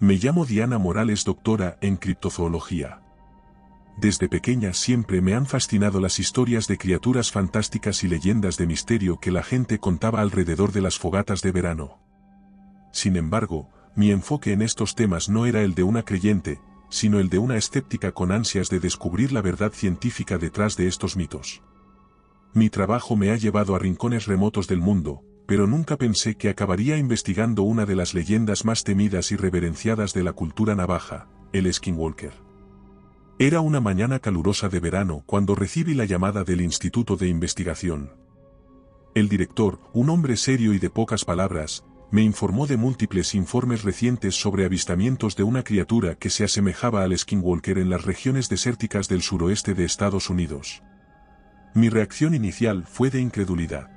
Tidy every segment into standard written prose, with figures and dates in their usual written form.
Me llamo Diana Morales, doctora en criptozoología. Desde pequeña siempre me han fascinado las historias de criaturas fantásticas y leyendas de misterio que la gente contaba alrededor de las fogatas de verano. Sin embargo, mi enfoque en estos temas no era el de una creyente, sino el de una escéptica con ansias de descubrir la verdad científica detrás de estos mitos. Mi trabajo me ha llevado a rincones remotos del mundo, pero nunca pensé que acabaría investigando una de las leyendas más temidas y reverenciadas de la cultura navaja, el Skinwalker. Era una mañana calurosa de verano cuando recibí la llamada del Instituto de Investigación. El director, un hombre serio y de pocas palabras, me informó de múltiples informes recientes sobre avistamientos de una criatura que se asemejaba al Skinwalker en las regiones desérticas del suroeste de Estados Unidos. Mi reacción inicial fue de incredulidad.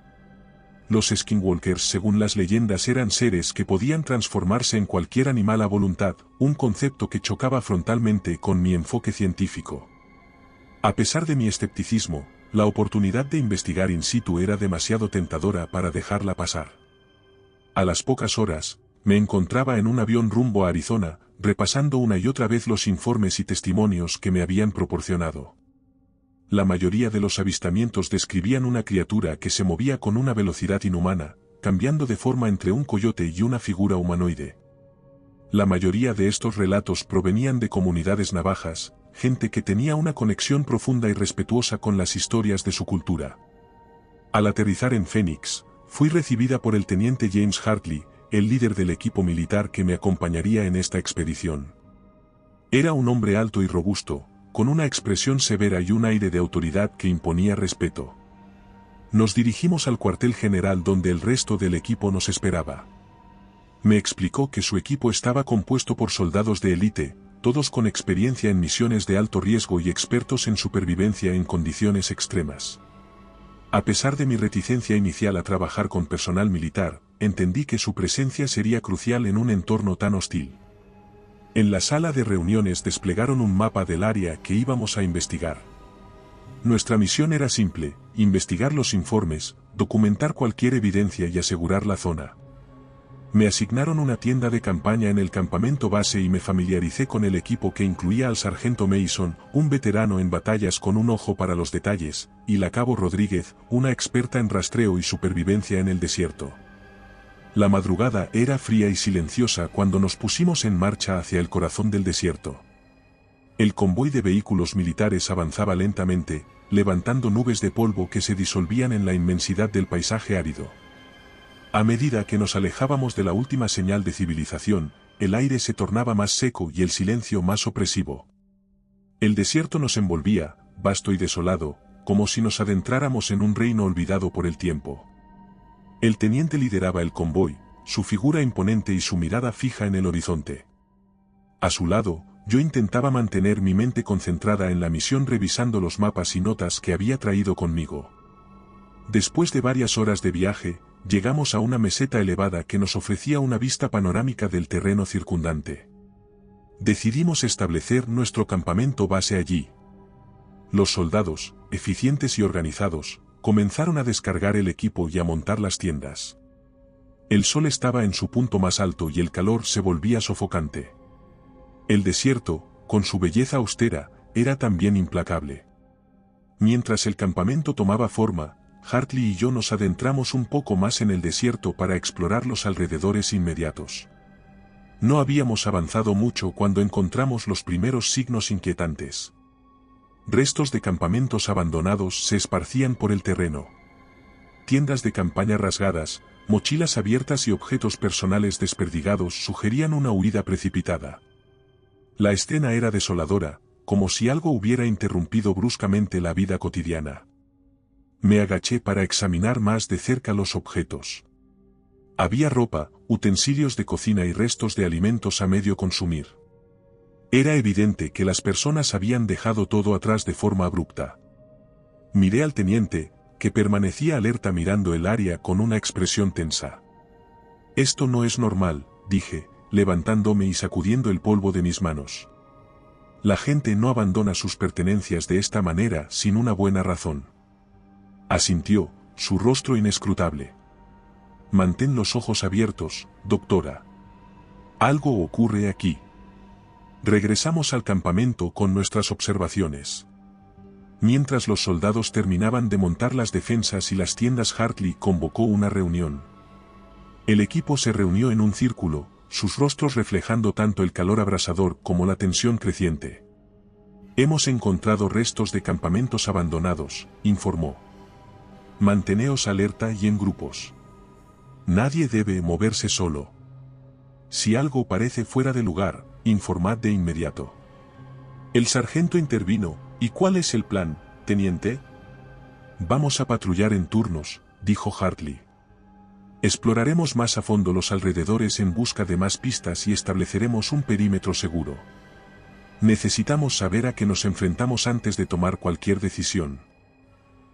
Los Skinwalkers, según las leyendas, eran seres que podían transformarse en cualquier animal a voluntad, un concepto que chocaba frontalmente con mi enfoque científico. A pesar de mi escepticismo, la oportunidad de investigar in situ era demasiado tentadora para dejarla pasar. A las pocas horas, me encontraba en un avión rumbo a Arizona, repasando una y otra vez los informes y testimonios que me habían proporcionado. La mayoría de los avistamientos describían una criatura que se movía con una velocidad inhumana, cambiando de forma entre un coyote y una figura humanoide. La mayoría de estos relatos provenían de comunidades navajas, gente que tenía una conexión profunda y respetuosa con las historias de su cultura. Al aterrizar en Phoenix, fui recibida por el teniente James Hartley, el líder del equipo militar que me acompañaría en esta expedición. Era un hombre alto y robusto, con una expresión severa y un aire de autoridad que imponía respeto. Nos dirigimos al cuartel general donde el resto del equipo nos esperaba. Me explicó que su equipo estaba compuesto por soldados de élite, todos con experiencia en misiones de alto riesgo y expertos en supervivencia en condiciones extremas. A pesar de mi reticencia inicial a trabajar con personal militar, entendí que su presencia sería crucial en un entorno tan hostil. En la sala de reuniones desplegaron un mapa del área que íbamos a investigar. Nuestra misión era simple: investigar los informes, documentar cualquier evidencia y asegurar la zona. Me asignaron una tienda de campaña en el campamento base y me familiaricé con el equipo que incluía al sargento Mason, un veterano en batallas con un ojo para los detalles, y la cabo Rodríguez, una experta en rastreo y supervivencia en el desierto. La madrugada era fría y silenciosa cuando nos pusimos en marcha hacia el corazón del desierto. El convoy de vehículos militares avanzaba lentamente, levantando nubes de polvo que se disolvían en la inmensidad del paisaje árido. A medida que nos alejábamos de la última señal de civilización, el aire se tornaba más seco y el silencio más opresivo. El desierto nos envolvía, vasto y desolado, como si nos adentráramos en un reino olvidado por el tiempo. El teniente lideraba el convoy, su figura imponente y su mirada fija en el horizonte. A su lado, yo intentaba mantener mi mente concentrada en la misión revisando los mapas y notas que había traído conmigo. Después de varias horas de viaje, llegamos a una meseta elevada que nos ofrecía una vista panorámica del terreno circundante. Decidimos establecer nuestro campamento base allí. Los soldados, eficientes y organizados, comenzaron a descargar el equipo y a montar las tiendas. El sol estaba en su punto más alto y el calor se volvía sofocante. El desierto, con su belleza austera, era también implacable. Mientras el campamento tomaba forma, Hartley y yo nos adentramos un poco más en el desierto para explorar los alrededores inmediatos. No habíamos avanzado mucho cuando encontramos los primeros signos inquietantes. Restos de campamentos abandonados se esparcían por el terreno. Tiendas de campaña rasgadas, mochilas abiertas y objetos personales desperdigados sugerían una huida precipitada. La escena era desoladora, como si algo hubiera interrumpido bruscamente la vida cotidiana. Me agaché para examinar más de cerca los objetos. Había ropa, utensilios de cocina y restos de alimentos a medio consumir. Era evidente que las personas habían dejado todo atrás de forma abrupta. Miré al teniente, que permanecía alerta mirando el área con una expresión tensa. Esto no es normal, dije, levantándome y sacudiendo el polvo de mis manos. La gente no abandona sus pertenencias de esta manera sin una buena razón. Asintió, su rostro inescrutable. Mantén los ojos abiertos, doctora. Algo ocurre aquí. Regresamos al campamento con nuestras observaciones. Mientras los soldados terminaban de montar las defensas y las tiendas, Hartley convocó una reunión. El equipo se reunió en un círculo, sus rostros reflejando tanto el calor abrasador como la tensión creciente. Hemos encontrado restos de campamentos abandonados, informó. Manteneos alerta y en grupos. Nadie debe moverse solo. Si algo parece fuera de lugar, informad de inmediato. El sargento intervino. ¿Y cuál es el plan, teniente? Vamos a patrullar en turnos, dijo Hartley. Exploraremos más a fondo los alrededores en busca de más pistas y estableceremos un perímetro seguro. Necesitamos saber a qué nos enfrentamos antes de tomar cualquier decisión.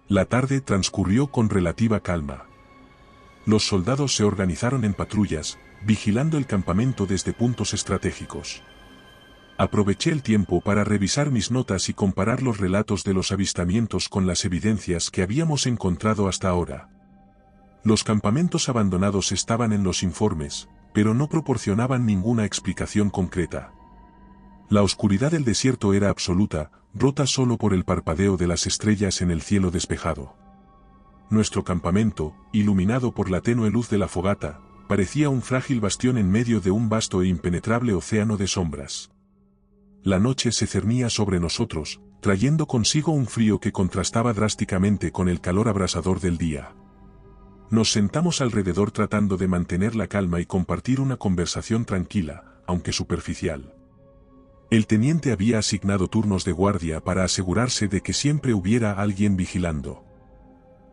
La tarde transcurrió con relativa calma. Los soldados se organizaron en patrullas, vigilando el campamento desde puntos estratégicos. Aproveché el tiempo para revisar mis notas y comparar los relatos de los avistamientos con las evidencias que habíamos encontrado hasta ahora. Los campamentos abandonados estaban en los informes, pero no proporcionaban ninguna explicación concreta. La oscuridad del desierto era absoluta, rota solo por el parpadeo de las estrellas en el cielo despejado. Nuestro campamento, iluminado por la tenue luz de la fogata, parecía un frágil bastión en medio de un vasto e impenetrable océano de sombras. La noche se cernía sobre nosotros, trayendo consigo un frío que contrastaba drásticamente con el calor abrasador del día. Nos sentamos alrededor tratando de mantener la calma y compartir una conversación tranquila, aunque superficial. El teniente había asignado turnos de guardia para asegurarse de que siempre hubiera alguien vigilando.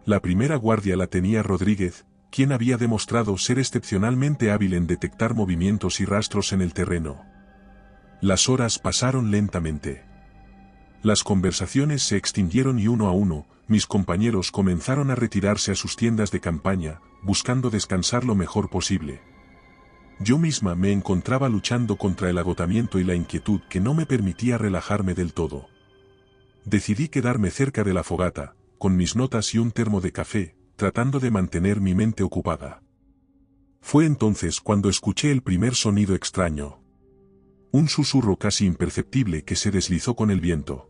La primera guardia la tenía Rodríguez, quien había demostrado ser excepcionalmente hábil en detectar movimientos y rastros en el terreno. Las horas pasaron lentamente. Las conversaciones se extinguieron y uno a uno, mis compañeros comenzaron a retirarse a sus tiendas de campaña, buscando descansar lo mejor posible. Yo misma me encontraba luchando contra el agotamiento y la inquietud que no me permitía relajarme del todo. Decidí quedarme cerca de la fogata, con mis notas y un termo de café, tratando de mantener mi mente ocupada. Fue entonces cuando escuché el primer sonido extraño. Un susurro casi imperceptible que se deslizó con el viento.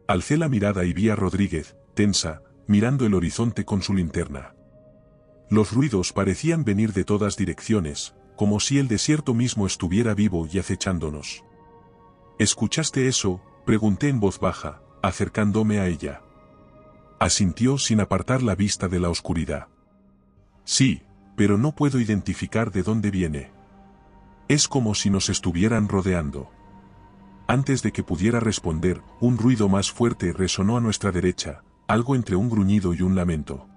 Alcé la mirada y vi a Rodríguez, tensa, mirando el horizonte con su linterna. Los ruidos parecían venir de todas direcciones, como si el desierto mismo estuviera vivo y acechándonos. ¿Escuchaste eso?, pregunté en voz baja, acercándome a ella. Asintió sin apartar la vista de la oscuridad. Sí, pero no puedo identificar de dónde viene. Es como si nos estuvieran rodeando. Antes de que pudiera responder, un ruido más fuerte resonó a nuestra derecha, algo entre un gruñido y un lamento.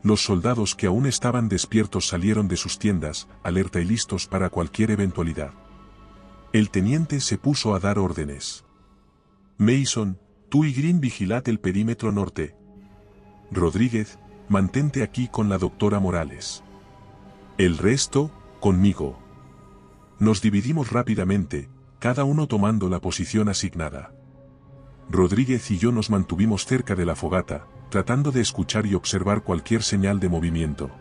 Los soldados que aún estaban despiertos salieron de sus tiendas, alerta y listos para cualquier eventualidad. El teniente se puso a dar órdenes. Mason, tú y Green vigilad el perímetro norte. Rodríguez, mantente aquí con la doctora Morales. El resto, conmigo. Nos dividimos rápidamente, cada uno tomando la posición asignada. Rodríguez y yo nos mantuvimos cerca de la fogata, tratando de escuchar y observar cualquier señal de movimiento.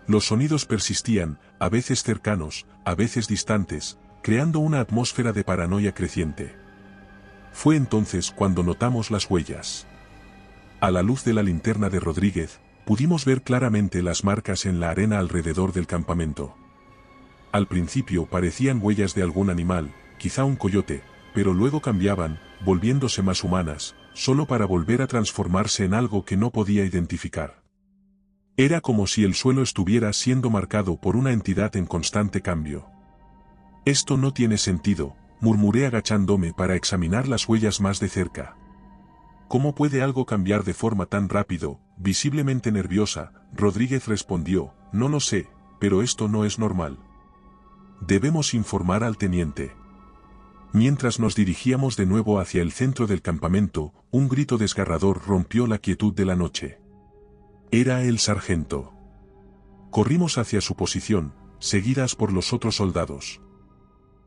Los sonidos persistían, a veces cercanos, a veces distantes, creando una atmósfera de paranoia creciente. Fue entonces cuando notamos las huellas. A la luz de la linterna de Rodríguez, pudimos ver claramente las marcas en la arena alrededor del campamento. Al principio parecían huellas de algún animal, quizá un coyote, pero luego cambiaban, volviéndose más humanas, solo para volver a transformarse en algo que no podía identificar. Era como si el suelo estuviera siendo marcado por una entidad en constante cambio. Esto no tiene sentido, murmuré agachándome para examinar las huellas más de cerca. ¿Cómo puede algo cambiar de forma tan rápido? Visiblemente nerviosa, Rodríguez respondió, no lo sé, pero esto no es normal. Debemos informar al teniente. Mientras nos dirigíamos de nuevo hacia el centro del campamento, un grito desgarrador rompió la quietud de la noche. Era el sargento. Corrimos hacia su posición, seguidas por los otros soldados.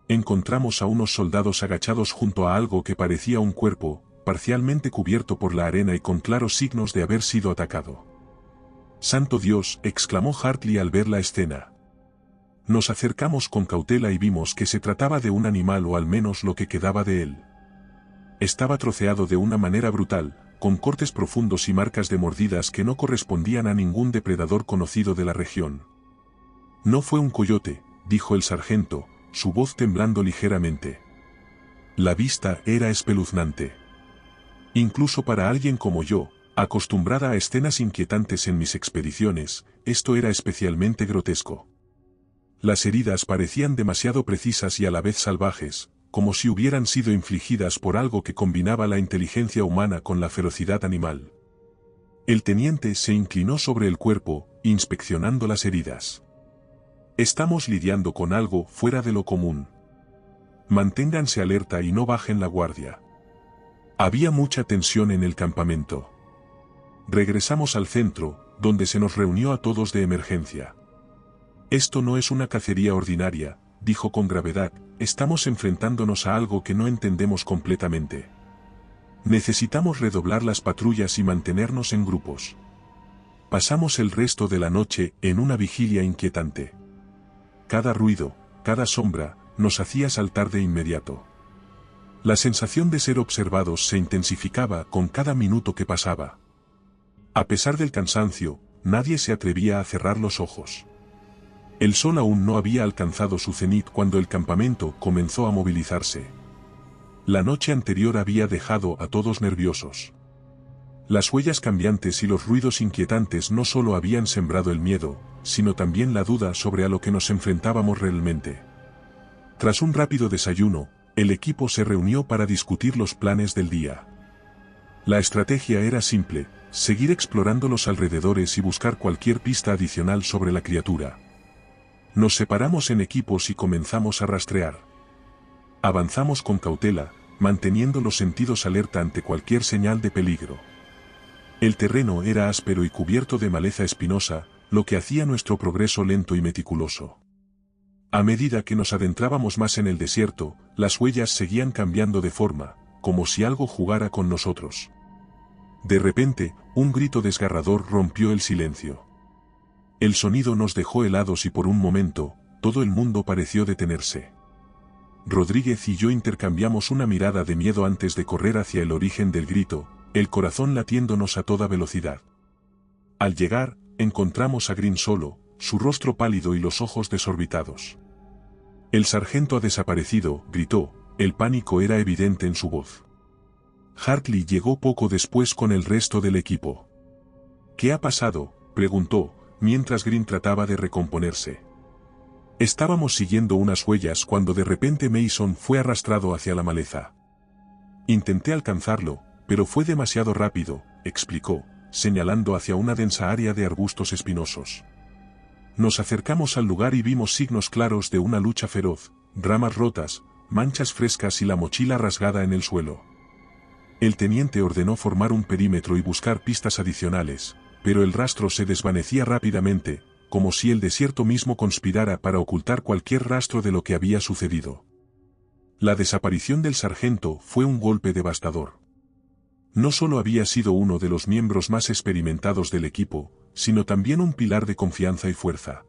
Encontramos a unos soldados agachados junto a algo que parecía un cuerpo, parcialmente cubierto por la arena y con claros signos de haber sido atacado. ¡Santo Dios!, exclamó Hartley al ver la escena. Nos acercamos con cautela y vimos que se trataba de un animal o al menos lo que quedaba de él. Estaba troceado de una manera brutal, con cortes profundos y marcas de mordidas que no correspondían a ningún depredador conocido de la región. No fue un coyote, dijo el sargento, su voz temblando ligeramente. La vista era espeluznante. Incluso para alguien como yo, acostumbrada a escenas inquietantes en mis expediciones, esto era especialmente grotesco. Las heridas parecían demasiado precisas y a la vez salvajes, como si hubieran sido infligidas por algo que combinaba la inteligencia humana con la ferocidad animal. El teniente se inclinó sobre el cuerpo, inspeccionando las heridas. Estamos lidiando con algo fuera de lo común. Manténganse alerta y no bajen la guardia. Había mucha tensión en el campamento. Regresamos al centro, donde se nos reunió a todos de emergencia. Esto no es una cacería ordinaria, dijo con gravedad, estamos enfrentándonos a algo que no entendemos completamente. Necesitamos redoblar las patrullas y mantenernos en grupos. Pasamos el resto de la noche en una vigilia inquietante. Cada ruido, cada sombra, nos hacía saltar de inmediato. La sensación de ser observados se intensificaba con cada minuto que pasaba. A pesar del cansancio, nadie se atrevía a cerrar los ojos. El sol aún no había alcanzado su cenit cuando el campamento comenzó a movilizarse. La noche anterior había dejado a todos nerviosos. Las huellas cambiantes y los ruidos inquietantes no solo habían sembrado el miedo, sino también la duda sobre a lo que nos enfrentábamos realmente. Tras un rápido desayuno, el equipo se reunió para discutir los planes del día. La estrategia era simple, seguir explorando los alrededores y buscar cualquier pista adicional sobre la criatura. Nos separamos en equipos y comenzamos a rastrear. Avanzamos con cautela, manteniendo los sentidos alerta ante cualquier señal de peligro. El terreno era áspero y cubierto de maleza espinosa, lo que hacía nuestro progreso lento y meticuloso. A medida que nos adentrábamos más en el desierto, las huellas seguían cambiando de forma, como si algo jugara con nosotros. De repente, un grito desgarrador rompió el silencio. El sonido nos dejó helados y por un momento, todo el mundo pareció detenerse. Rodríguez y yo intercambiamos una mirada de miedo antes de correr hacia el origen del grito, el corazón latiéndonos a toda velocidad. Al llegar, encontramos a Green solo, su rostro pálido y los ojos desorbitados. El sargento ha desaparecido, gritó, el pánico era evidente en su voz. Hartley llegó poco después con el resto del equipo. ¿Qué ha pasado?, preguntó, mientras Green trataba de recomponerse. Estábamos siguiendo unas huellas cuando de repente Mason fue arrastrado hacia la maleza. Intenté alcanzarlo, pero fue demasiado rápido, explicó, señalando hacia una densa área de arbustos espinosos. Nos acercamos al lugar y vimos signos claros de una lucha feroz, ramas rotas, manchas frescas y la mochila rasgada en el suelo. El teniente ordenó formar un perímetro y buscar pistas adicionales, pero el rastro se desvanecía rápidamente, como si el desierto mismo conspirara para ocultar cualquier rastro de lo que había sucedido. La desaparición del sargento fue un golpe devastador. No solo había sido uno de los miembros más experimentados del equipo, sino también un pilar de confianza y fuerza.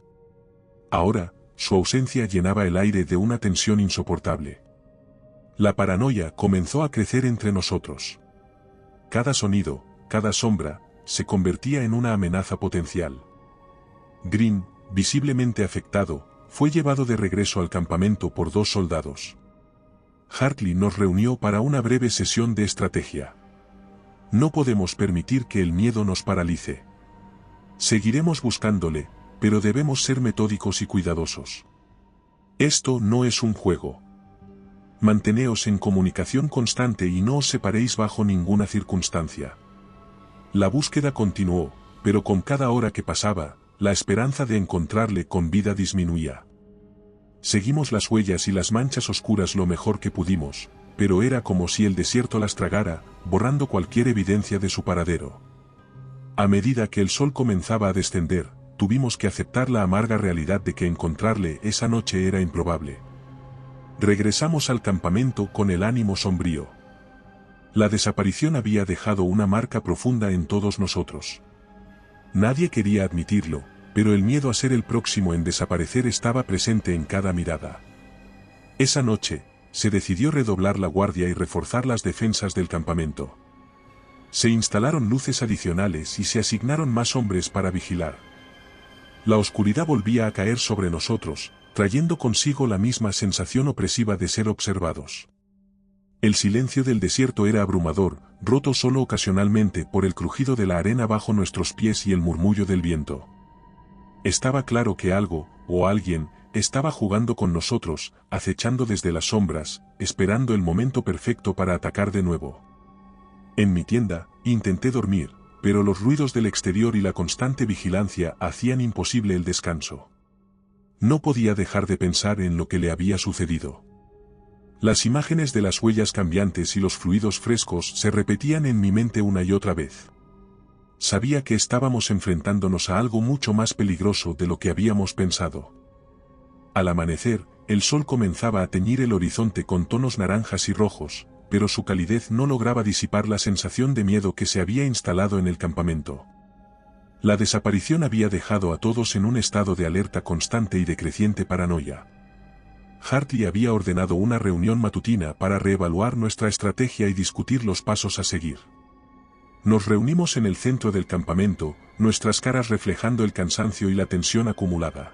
Ahora, su ausencia llenaba el aire de una tensión insoportable. La paranoia comenzó a crecer entre nosotros. Cada sonido, cada sombra, se convertía en una amenaza potencial. Green, visiblemente afectado, fue llevado de regreso al campamento por 2 soldados. Hartley nos reunió para una breve sesión de estrategia. No podemos permitir que el miedo nos paralice. Seguiremos buscándole, pero debemos ser metódicos y cuidadosos. Esto no es un juego. Manteneos en comunicación constante y no os separéis bajo ninguna circunstancia. La búsqueda continuó, pero con cada hora que pasaba, la esperanza de encontrarle con vida disminuía. Seguimos las huellas y las manchas oscuras lo mejor que pudimos, pero era como si el desierto las tragara, borrando cualquier evidencia de su paradero. A medida que el sol comenzaba a descender, tuvimos que aceptar la amarga realidad de que encontrarle esa noche era improbable. Regresamos al campamento con el ánimo sombrío. La desaparición había dejado una marca profunda en todos nosotros. Nadie quería admitirlo, pero el miedo a ser el próximo en desaparecer estaba presente en cada mirada. Esa noche, se decidió redoblar la guardia y reforzar las defensas del campamento. Se instalaron luces adicionales y se asignaron más hombres para vigilar. La oscuridad volvía a caer sobre nosotros, trayendo consigo la misma sensación opresiva de ser observados. El silencio del desierto era abrumador, roto solo ocasionalmente por el crujido de la arena bajo nuestros pies y el murmullo del viento. Estaba claro que algo, o alguien, estaba jugando con nosotros, acechando desde las sombras, esperando el momento perfecto para atacar de nuevo. En mi tienda, intenté dormir, pero los ruidos del exterior y la constante vigilancia hacían imposible el descanso. No podía dejar de pensar en lo que le había sucedido. Las imágenes de las huellas cambiantes y los fluidos frescos se repetían en mi mente una y otra vez. Sabía que estábamos enfrentándonos a algo mucho más peligroso de lo que habíamos pensado. Al amanecer, el sol comenzaba a teñir el horizonte con tonos naranjas y rojos, pero su calidez no lograba disipar la sensación de miedo que se había instalado en el campamento. La desaparición había dejado a todos en un estado de alerta constante y de creciente paranoia. Hartley había ordenado una reunión matutina para reevaluar nuestra estrategia y discutir los pasos a seguir. Nos reunimos en el centro del campamento, nuestras caras reflejando el cansancio y la tensión acumulada.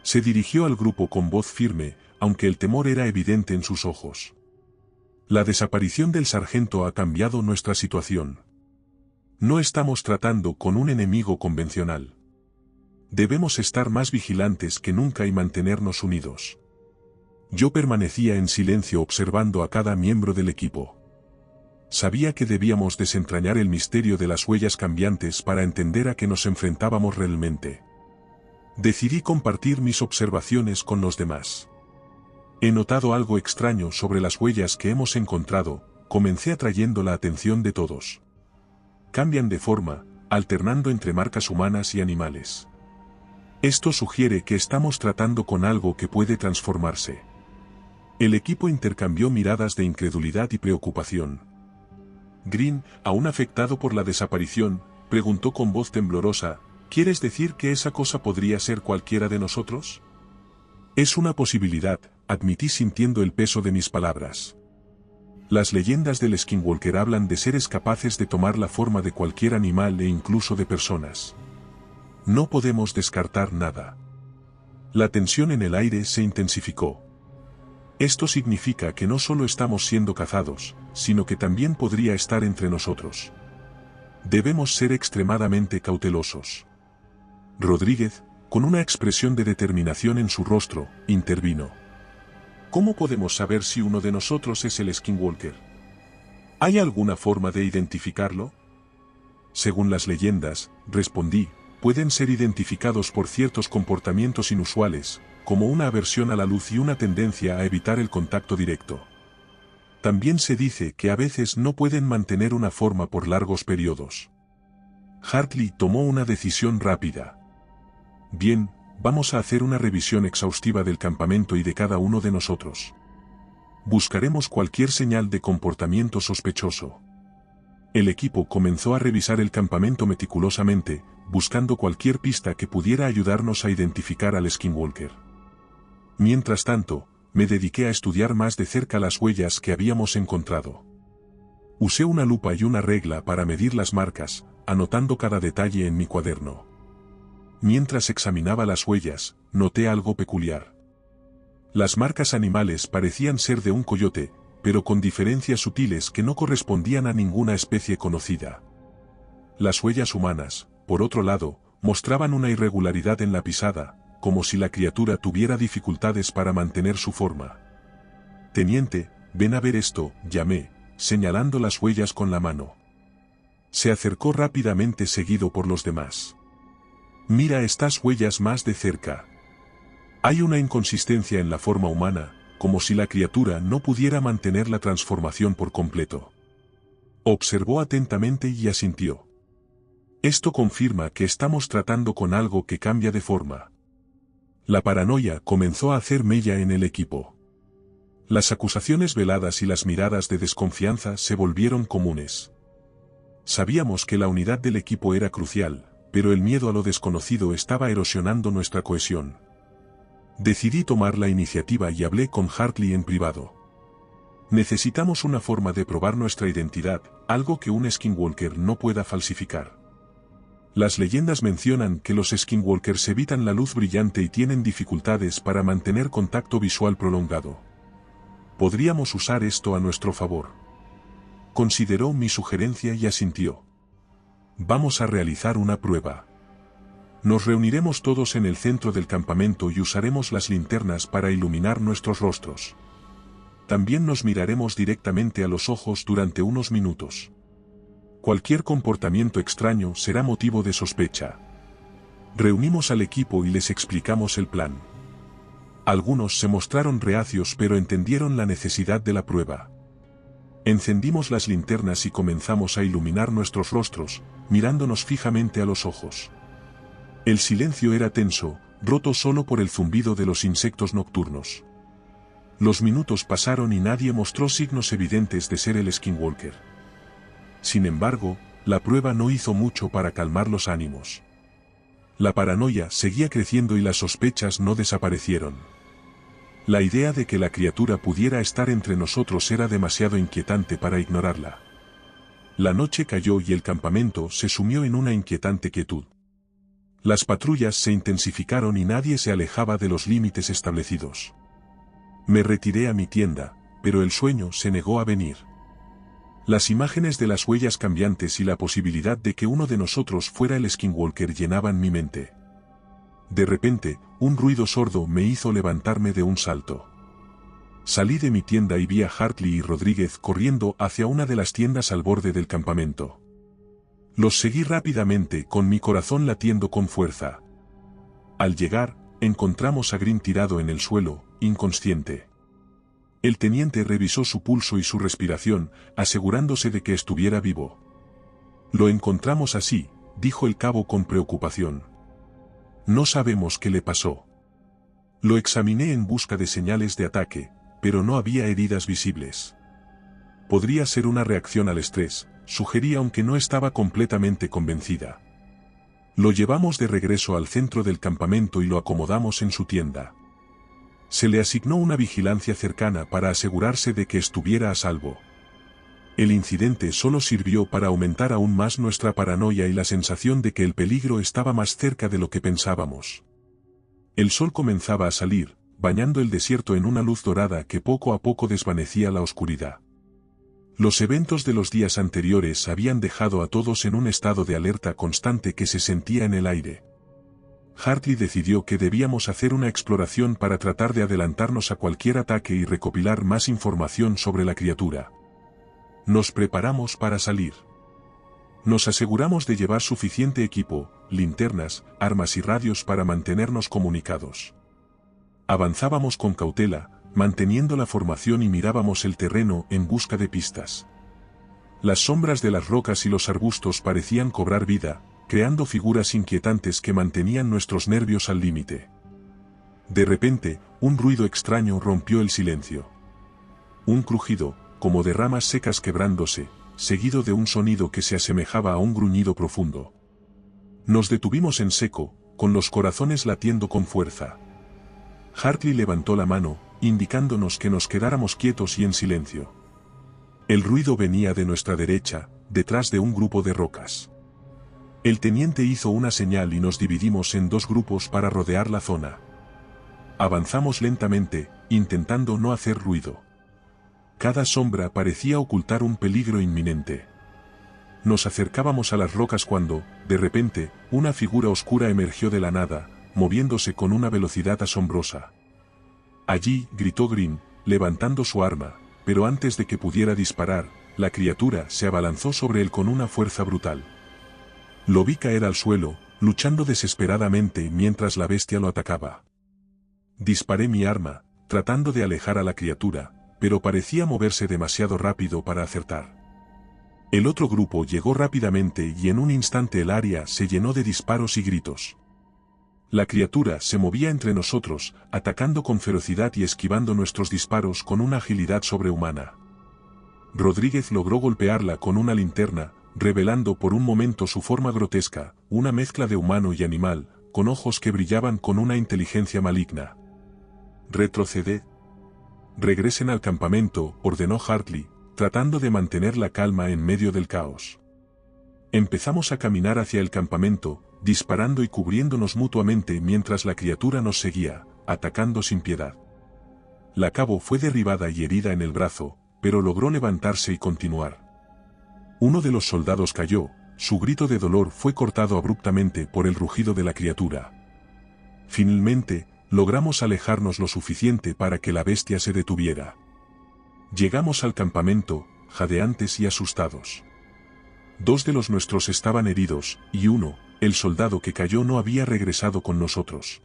Se dirigió al grupo con voz firme, aunque el temor era evidente en sus ojos. La desaparición del sargento ha cambiado nuestra situación. No estamos tratando con un enemigo convencional. Debemos estar más vigilantes que nunca y mantenernos unidos. Yo permanecía en silencio observando a cada miembro del equipo. Sabía que debíamos desentrañar el misterio de las huellas cambiantes para entender a qué nos enfrentábamos realmente. Decidí compartir mis observaciones con los demás. He notado algo extraño sobre las huellas que hemos encontrado, comencé atrayendo la atención de todos. Cambian de forma, alternando entre marcas humanas y animales. Esto sugiere que estamos tratando con algo que puede transformarse. El equipo intercambió miradas de incredulidad y preocupación. Green, aún afectado por la desaparición, preguntó con voz temblorosa, ¿quieres decir que esa cosa podría ser cualquiera de nosotros? Es una posibilidad, admití sintiendo el peso de mis palabras. Las leyendas del Skinwalker hablan de seres capaces de tomar la forma de cualquier animal e incluso de personas. No podemos descartar nada. La tensión en el aire se intensificó. Esto significa que no solo estamos siendo cazados, sino que también podría estar entre nosotros. Debemos ser extremadamente cautelosos. Rodríguez, con una expresión de determinación en su rostro, intervino. ¿Cómo podemos saber si uno de nosotros es el Skinwalker? ¿Hay alguna forma de identificarlo? Según las leyendas, respondí, pueden ser identificados por ciertos comportamientos inusuales, como una aversión a la luz y una tendencia a evitar el contacto directo. También se dice que a veces no pueden mantener una forma por largos periodos. Hartley tomó una decisión rápida. Bien, vamos a hacer una revisión exhaustiva del campamento y de cada uno de nosotros. Buscaremos cualquier señal de comportamiento sospechoso. El equipo comenzó a revisar el campamento meticulosamente, buscando cualquier pista que pudiera ayudarnos a identificar al Skinwalker. Mientras tanto, me dediqué a estudiar más de cerca las huellas que habíamos encontrado. Usé una lupa y una regla para medir las marcas, anotando cada detalle en mi cuaderno. Mientras examinaba las huellas, noté algo peculiar. Las marcas animales parecían ser de un coyote, pero con diferencias sutiles que no correspondían a ninguna especie conocida. Las huellas humanas, por otro lado, mostraban una irregularidad en la pisada, como si la criatura tuviera dificultades para mantener su forma. «Teniente, ven a ver esto», llamé, señalando las huellas con la mano. Se acercó rápidamente seguido por los demás. «Mira estas huellas más de cerca. Hay una inconsistencia en la forma humana, como si la criatura no pudiera mantener la transformación por completo». Observó atentamente y asintió. «Esto confirma que estamos tratando con algo que cambia de forma». La paranoia comenzó a hacer mella en el equipo. Las acusaciones veladas y las miradas de desconfianza se volvieron comunes. Sabíamos que la unidad del equipo era crucial, pero el miedo a lo desconocido estaba erosionando nuestra cohesión. Decidí tomar la iniciativa y hablé con Hartley en privado. Necesitamos una forma de probar nuestra identidad, algo que un Skinwalker no pueda falsificar. Las leyendas mencionan que los Skinwalkers evitan la luz brillante y tienen dificultades para mantener contacto visual prolongado. Podríamos usar esto a nuestro favor. Consideró mi sugerencia y asintió. Vamos a realizar una prueba. Nos reuniremos todos en el centro del campamento y usaremos las linternas para iluminar nuestros rostros. También nos miraremos directamente a los ojos durante unos minutos. Cualquier comportamiento extraño será motivo de sospecha. Reunimos al equipo y les explicamos el plan. Algunos se mostraron reacios pero entendieron la necesidad de la prueba. Encendimos las linternas y comenzamos a iluminar nuestros rostros, mirándonos fijamente a los ojos. El silencio era tenso, roto solo por el zumbido de los insectos nocturnos. Los minutos pasaron y nadie mostró signos evidentes de ser el Skinwalker. Sin embargo, la prueba no hizo mucho para calmar los ánimos. La paranoia seguía creciendo y las sospechas no desaparecieron. La idea de que la criatura pudiera estar entre nosotros era demasiado inquietante para ignorarla. La noche cayó y el campamento se sumió en una inquietante quietud. Las patrullas se intensificaron y nadie se alejaba de los límites establecidos. Me retiré a mi tienda, pero el sueño se negó a venir. Las imágenes de las huellas cambiantes y la posibilidad de que uno de nosotros fuera el Skinwalker llenaban mi mente. De repente, un ruido sordo me hizo levantarme de un salto. Salí de mi tienda y vi a Hartley y Rodríguez corriendo hacia una de las tiendas al borde del campamento. Los seguí rápidamente con mi corazón latiendo con fuerza. Al llegar, encontramos a Green tirado en el suelo, inconsciente. El teniente revisó su pulso y su respiración, asegurándose de que estuviera vivo. Lo encontramos así, dijo el cabo con preocupación. No sabemos qué le pasó. Lo examiné en busca de señales de ataque, pero no había heridas visibles. Podría ser una reacción al estrés, sugerí aunque no estaba completamente convencida. Lo llevamos de regreso al centro del campamento y lo acomodamos en su tienda. Se le asignó una vigilancia cercana para asegurarse de que estuviera a salvo. El incidente solo sirvió para aumentar aún más nuestra paranoia y la sensación de que el peligro estaba más cerca de lo que pensábamos. El sol comenzaba a salir, bañando el desierto en una luz dorada que poco a poco desvanecía la oscuridad. Los eventos de los días anteriores habían dejado a todos en un estado de alerta constante que se sentía en el aire. Hartley decidió que debíamos hacer una exploración para tratar de adelantarnos a cualquier ataque y recopilar más información sobre la criatura. Nos preparamos para salir. Nos aseguramos de llevar suficiente equipo, linternas, armas y radios para mantenernos comunicados. Avanzábamos con cautela, manteniendo la formación y mirábamos el terreno en busca de pistas. Las sombras de las rocas y los arbustos parecían cobrar vida, creando figuras inquietantes que mantenían nuestros nervios al límite. De repente, un ruido extraño rompió el silencio. Un crujido, como de ramas secas quebrándose, seguido de un sonido que se asemejaba a un gruñido profundo. Nos detuvimos en seco, con los corazones latiendo con fuerza. Hartley levantó la mano, indicándonos que nos quedáramos quietos y en silencio. El ruido venía de nuestra derecha, detrás de un grupo de rocas. El teniente hizo una señal y nos dividimos en dos grupos para rodear la zona. Avanzamos lentamente, intentando no hacer ruido. Cada sombra parecía ocultar un peligro inminente. Nos acercábamos a las rocas cuando, de repente, una figura oscura emergió de la nada, moviéndose con una velocidad asombrosa. Allí, gritó Green, levantando su arma, pero antes de que pudiera disparar, la criatura se abalanzó sobre él con una fuerza brutal. Lo vi caer al suelo, luchando desesperadamente mientras la bestia lo atacaba. Disparé mi arma, tratando de alejar a la criatura, pero parecía moverse demasiado rápido para acertar. El otro grupo llegó rápidamente y en un instante el área se llenó de disparos y gritos. La criatura se movía entre nosotros, atacando con ferocidad y esquivando nuestros disparos con una agilidad sobrehumana. Rodríguez logró golpearla con una linterna, revelando por un momento su forma grotesca, una mezcla de humano y animal, con ojos que brillaban con una inteligencia maligna. «Retroceded. Regresen al campamento», ordenó Hartley, tratando de mantener la calma en medio del caos. Empezamos a caminar hacia el campamento, disparando y cubriéndonos mutuamente mientras la criatura nos seguía, atacando sin piedad. La cabo fue derribada y herida en el brazo, pero logró levantarse y continuar. Uno de los soldados cayó, su grito de dolor fue cortado abruptamente por el rugido de la criatura. Finalmente, logramos alejarnos lo suficiente para que la bestia se detuviera. Llegamos al campamento, jadeantes y asustados. 2 de los nuestros estaban heridos, y uno, el soldado que cayó, no había regresado con nosotros.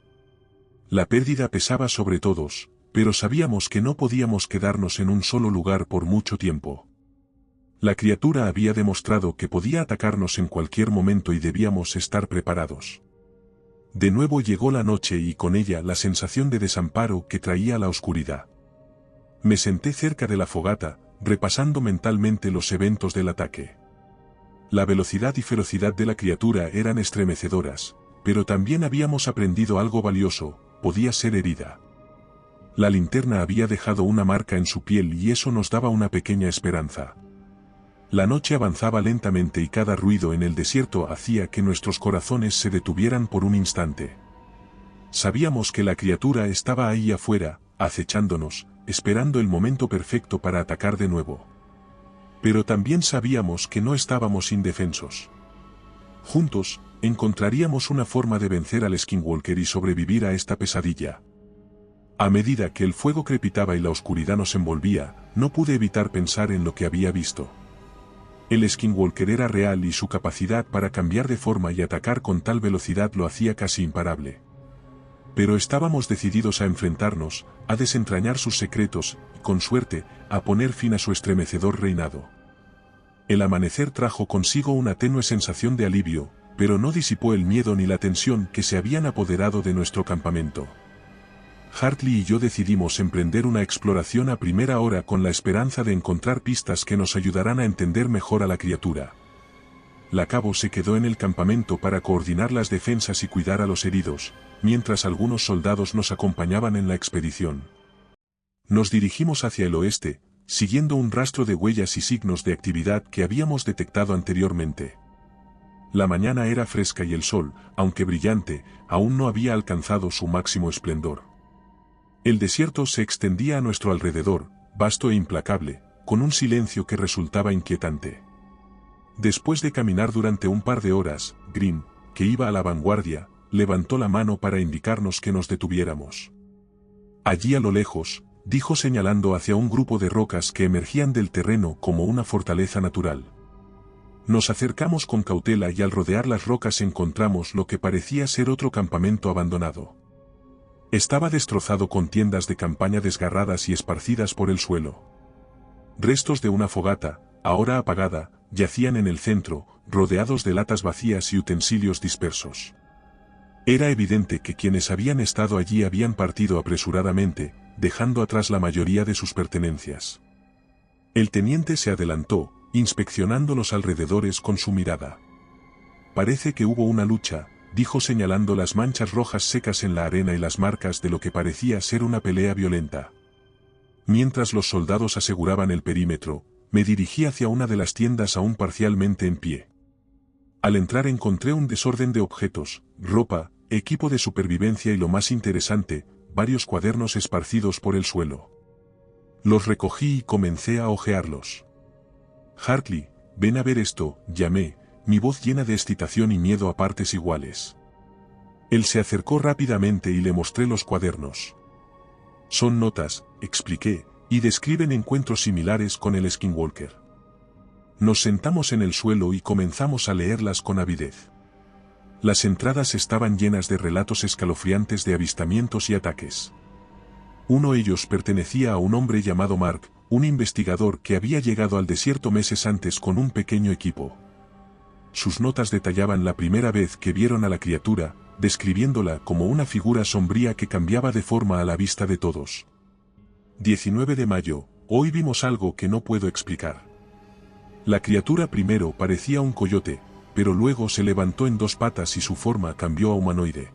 La pérdida pesaba sobre todos, pero sabíamos que no podíamos quedarnos en un solo lugar por mucho tiempo. La criatura había demostrado que podía atacarnos en cualquier momento y debíamos estar preparados. De nuevo llegó la noche y con ella la sensación de desamparo que traía la oscuridad. Me senté cerca de la fogata, repasando mentalmente los eventos del ataque. La velocidad y ferocidad de la criatura eran estremecedoras, pero también habíamos aprendido algo valioso: podía ser herida. La linterna había dejado una marca en su piel y eso nos daba una pequeña esperanza. La noche avanzaba lentamente y cada ruido en el desierto hacía que nuestros corazones se detuvieran por un instante. Sabíamos que la criatura estaba ahí afuera, acechándonos, esperando el momento perfecto para atacar de nuevo. Pero también sabíamos que no estábamos indefensos. Juntos, encontraríamos una forma de vencer al Skinwalker y sobrevivir a esta pesadilla. A medida que el fuego crepitaba y la oscuridad nos envolvía, no pude evitar pensar en lo que había visto. El Skinwalker era real y su capacidad para cambiar de forma y atacar con tal velocidad lo hacía casi imparable. Pero estábamos decididos a enfrentarnos, a desentrañar sus secretos, y con suerte, a poner fin a su estremecedor reinado. El amanecer trajo consigo una tenue sensación de alivio, pero no disipó el miedo ni la tensión que se habían apoderado de nuestro campamento. Hartley y yo decidimos emprender una exploración a primera hora con la esperanza de encontrar pistas que nos ayudarán a entender mejor a la criatura. La cabo se quedó en el campamento para coordinar las defensas y cuidar a los heridos, mientras algunos soldados nos acompañaban en la expedición. Nos dirigimos hacia el oeste, siguiendo un rastro de huellas y signos de actividad que habíamos detectado anteriormente. La mañana era fresca y el sol, aunque brillante, aún no había alcanzado su máximo esplendor. El desierto se extendía a nuestro alrededor, vasto e implacable, con un silencio que resultaba inquietante. Después de caminar durante un par de horas, Green, que iba a la vanguardia, levantó la mano para indicarnos que nos detuviéramos. Allí a lo lejos, dijo señalando hacia un grupo de rocas que emergían del terreno como una fortaleza natural. Nos acercamos con cautela y al rodear las rocas encontramos lo que parecía ser otro campamento abandonado. Estaba destrozado con tiendas de campaña desgarradas y esparcidas por el suelo. Restos de una fogata, ahora apagada, yacían en el centro, rodeados de latas vacías y utensilios dispersos. Era evidente que quienes habían estado allí habían partido apresuradamente, dejando atrás la mayoría de sus pertenencias. El teniente se adelantó, inspeccionando los alrededores con su mirada. «Parece que hubo una lucha», dijo señalando las manchas rojas secas en la arena y las marcas de lo que parecía ser una pelea violenta. Mientras los soldados aseguraban el perímetro, me dirigí hacia una de las tiendas aún parcialmente en pie. Al entrar encontré un desorden de objetos, ropa, equipo de supervivencia y lo más interesante, varios cuadernos esparcidos por el suelo. Los recogí y comencé a hojearlos. «Hartley, ven a ver esto», llamé, mi voz llena de excitación y miedo a partes iguales. Él se acercó rápidamente y le mostré los cuadernos. «Son notas», expliqué, y describen encuentros similares con el Skinwalker. Nos sentamos en el suelo y comenzamos a leerlas con avidez. Las entradas estaban llenas de relatos escalofriantes de avistamientos y ataques. Uno de ellos pertenecía a un hombre llamado Mark, un investigador que había llegado al desierto meses antes con un pequeño equipo. Sus notas detallaban la primera vez que vieron a la criatura, describiéndola como una figura sombría que cambiaba de forma a la vista de todos. 19 de mayo, hoy vimos algo que no puedo explicar. La criatura primero parecía un coyote, pero luego se levantó en dos patas y su forma cambió a humanoide.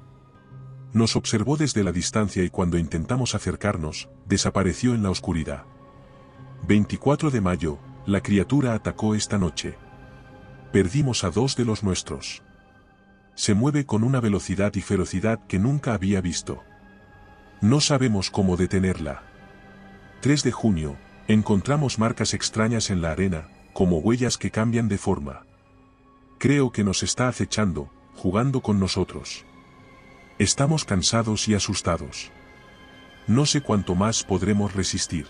Nos observó desde la distancia y cuando intentamos acercarnos, desapareció en la oscuridad. 24 de mayo, la criatura atacó esta noche. Perdimos a 2 de los nuestros. Se mueve con una velocidad y ferocidad que nunca había visto. No sabemos cómo detenerla. 3 de junio, encontramos marcas extrañas en la arena, como huellas que cambian de forma. Creo que nos está acechando, jugando con nosotros. Estamos cansados y asustados. No sé cuánto más podremos resistir.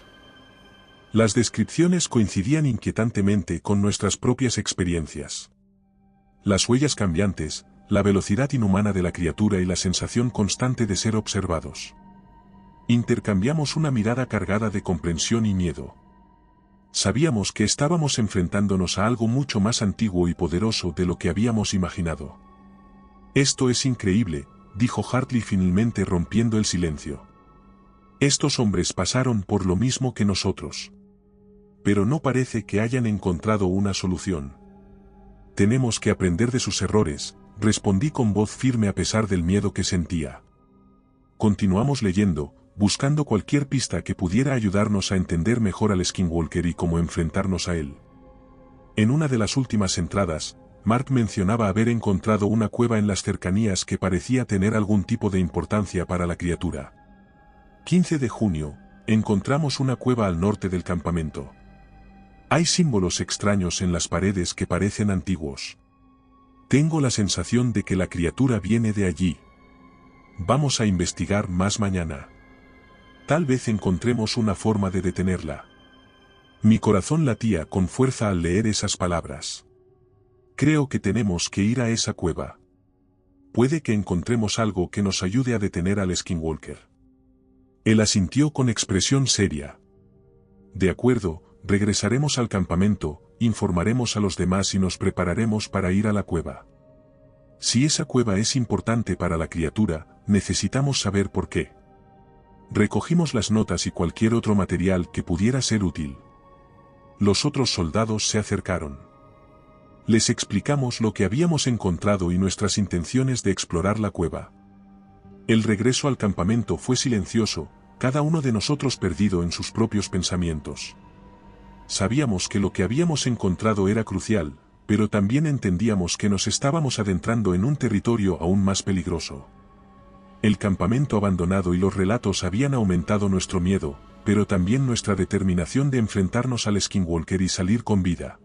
Las descripciones coincidían inquietantemente con nuestras propias experiencias. Las huellas cambiantes, la velocidad inhumana de la criatura y la sensación constante de ser observados. Intercambiamos una mirada cargada de comprensión y miedo. Sabíamos que estábamos enfrentándonos a algo mucho más antiguo y poderoso de lo que habíamos imaginado. Esto es increíble, dijo Hartley finalmente rompiendo el silencio. Estos hombres pasaron por lo mismo que nosotros. Pero no parece que hayan encontrado una solución. Tenemos que aprender de sus errores, respondí con voz firme a pesar del miedo que sentía. Continuamos leyendo, buscando cualquier pista que pudiera ayudarnos a entender mejor al Skinwalker y cómo enfrentarnos a él. En una de las últimas entradas, Mark mencionaba haber encontrado una cueva en las cercanías que parecía tener algún tipo de importancia para la criatura. 15 de junio, encontramos una cueva al norte del campamento. Hay símbolos extraños en las paredes que parecen antiguos. Tengo la sensación de que la criatura viene de allí. Vamos a investigar más mañana. Tal vez encontremos una forma de detenerla. Mi corazón latía con fuerza al leer esas palabras. Creo que tenemos que ir a esa cueva. Puede que encontremos algo que nos ayude a detener al Skinwalker. Él asintió con expresión seria. De acuerdo, regresaremos al campamento, informaremos a los demás y nos prepararemos para ir a la cueva. Si esa cueva es importante para la criatura, necesitamos saber por qué. Recogimos las notas y cualquier otro material que pudiera ser útil. Los otros soldados se acercaron. Les explicamos lo que habíamos encontrado y nuestras intenciones de explorar la cueva. El regreso al campamento fue silencioso, cada uno de nosotros perdido en sus propios pensamientos. Sabíamos que lo que habíamos encontrado era crucial, pero también entendíamos que nos estábamos adentrando en un territorio aún más peligroso. El campamento abandonado y los relatos habían aumentado nuestro miedo, pero también nuestra determinación de enfrentarnos al Skinwalker y salir con vida.